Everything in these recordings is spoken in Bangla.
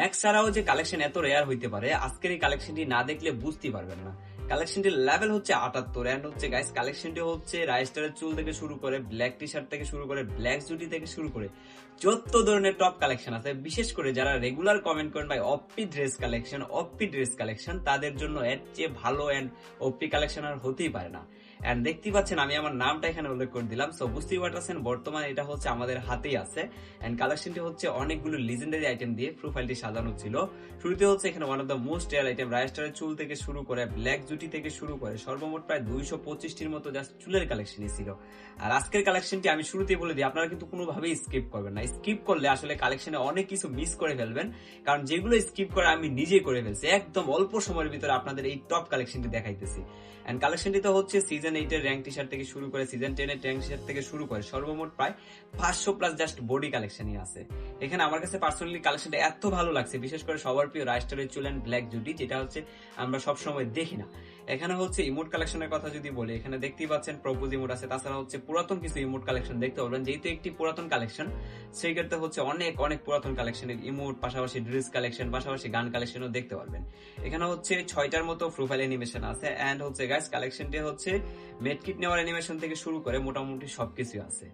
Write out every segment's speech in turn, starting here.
ম্যাক্স ছাড়াও যে কালেকশন এত রেয়ার হইতে পারে আজকের এই কালেকশনটি না দেখলে বুঝতে পারবেন না। কালেকশনটির লেভেল হচ্ছে 78 এন্ড হচ্ছে গাইস কালেকশনটি হচ্ছে রাইস্টারের চুল থেকে শুরু করে ব্ল্যাক টি শার্ট থেকে শুরু করে ব্ল্যাক জুটি থেকে শুরু করে যত ধরনের টপ কালেকশন আছে, বিশেষ করে যারা রেগুলার কমেন্ট করেন ভাই অপি ড্রেস কালেকশন তাদের জন্য এর চেয়ে ভালো এন্ড অপি কালেকশন আর হতেই পারে না। এন্ড দেখতেই পাচ্ছেন আমি আমার নামটা এখানে উল্লেখ করে দিলাম, সো বুঝতেই পারতেছেন বর্তমানে এটা হচ্ছে আমাদের হাতেই আছে। এন্ড কালেকশনটি হচ্ছে অনেকগুলো লিজেন্ডারি আইটেম দিয়ে প্রোফাইলটি সাজানো ছিল। শুরুতে হচ্ছে এখানে one of the most rare item রাইস্টারের চুল থেকে শুরু করে ব্ল্যাক জুটি থেকে শুরু করে সর্বমোট প্রায় 225টির মতো জাস্ট চুলের কালেকশনই ছিল। আর আজকের কালেকশনটি আমি শুরুতেই বলে দিই, আপনারা কিন্তু কোনোভাবেই স্কিপ করবেন না। স্কিপ করলে আসলে কালেকশনে অনেক কিছু মিস করে ফেলবেন, কারণ যেগুলো স্কিপ করে আমি নিজেই করে ফেলছি। একদম অল্প সময়ের ভিতরে আপনাদের এই টপ কালেকশনটি দেখাইতেছি। এন্ড কালেকশনটি তো হচ্ছে সিজন 8 এর র্যাঙ্ক টি শার্ট থেকে শুরু করে সিজন 10 এর র্যাঙ্ক টি শার্ট থেকে শুরু করে সর্বমোট প্রায় 500 প্লাস জাস্ট বডি কালেকশনই আছে। এখানে আমার কাছে পার্সোনালি কালেকশনটা এত ভালো লাগছে, বিশেষ করে সবার প্রিয় রাইস্টারের চুল এন্ড ব্ল্যাক জুটি, যেটা হচ্ছে আমরা সবসময় দেখি না। এখানে হচ্ছে ইমোট কালেকশনের কথা যদি বলি, এখানে দেখতেই পাচ্ছেন প্রপোজ ইমোট আছে, তাছাড়া হচ্ছে পুরাতন কিছু ইমোট কালেকশন দেখতে পারবেন। যেহেতু একটি পুরাতন কালেকশন, সেই ক্ষেত্রে হচ্ছে অনেক পুরাতন কালেকশনের ইমোট, পাশাপাশি ড্রেস কালেকশন, পাশাপাশি গান কালেকশনও দেখতে পারবেন। এখানে হচ্ছে 6টার মতো প্রোফাইল অ্যানিমেশন আছে। এন্ড হচ্ছে গাইস কালেকশনটি হচ্ছে মেডকিট নেওয়ার অ্যানিমেশন থেকে শুরু করে মোটামুটি সবকিছু আছে।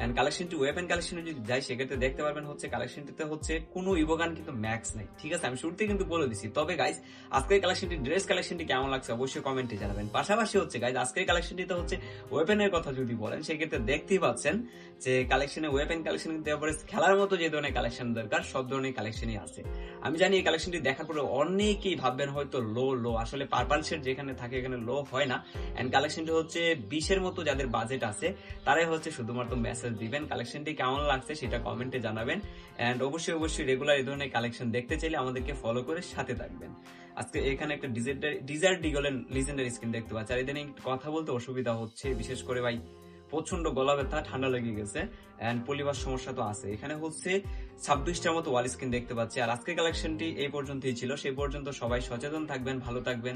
এন্ড কালেকশনটি ওয়েপেন কালেকশনে যদি যাই, সেক্ষেত্রে দেখতে পারবেন হচ্ছে কালেকশনটিতে হচ্ছে কোনো ইভোগান কিন্তু ম্যাক্স নাই, ঠিক আছে, আমি শুরুতে কিন্তু বলে দিছি। তবে গাইস আজকের কালেকশনটি ড্রেস কালেকশনটি কেমন লাগছে অবশ্যই কমেন্টে জানাবেন। পাশাপাশি হচ্ছে গাইস আজকের কালেকশনটিতে হচ্ছে ওয়েপেনের কথা যদি বলেন, সেক্ষেত্রে দেখতেই পাচ্ছেন যে কালেকশনে ওয়েপেন কালেকশন কিন্তু এভারেজ খেলার মতো যে ধরনের কালেকশন দরকার সব ধরনের কালেকশনই আছে। আমি জানি এই কালেকশনটি দেখার পরে অনেকেই ভাববেন হয়তো লো আসলে পার্পল শেড যেখানে থাকে এখানে লো হয় না। এন্ড কালেকশনটি হচ্ছে 20-এর মতো যাদের বাজেট আছে তারাই হচ্ছে শুধুমাত্র মেসেজ দিবেন। কালেকশনটি কেমন লাগছে সেটা কমেন্টে জানাবেন। এন্ড অবশ্যই রেগুলার এই ধরনের কালেকশন দেখতে চাইলে আমাদেরকে ফলো করে সাথে থাকবেন। আজকে এখানে একটা ডিজার্ট ডিগলের লিজেন্ডারি স্কিন দেখতে পাচ্ছি। আর এদিন কথা বলতে অসুবিধা হচ্ছে, বিশেষ করে ভাই প্রচন্ড গলা ব্যথা, ঠান্ডা লেগে গেছে এন্ড পলিবার সমস্যা তো আছে। এখানে হচ্ছে 26টার মতো ওয়াল স্কিন দেখতে পাচ্ছি। আর আজকের কালেকশনটি এই পর্যন্তই ছিল। সেই পর্যন্ত সবাই সচেতন থাকবেন, ভালো থাকবেন।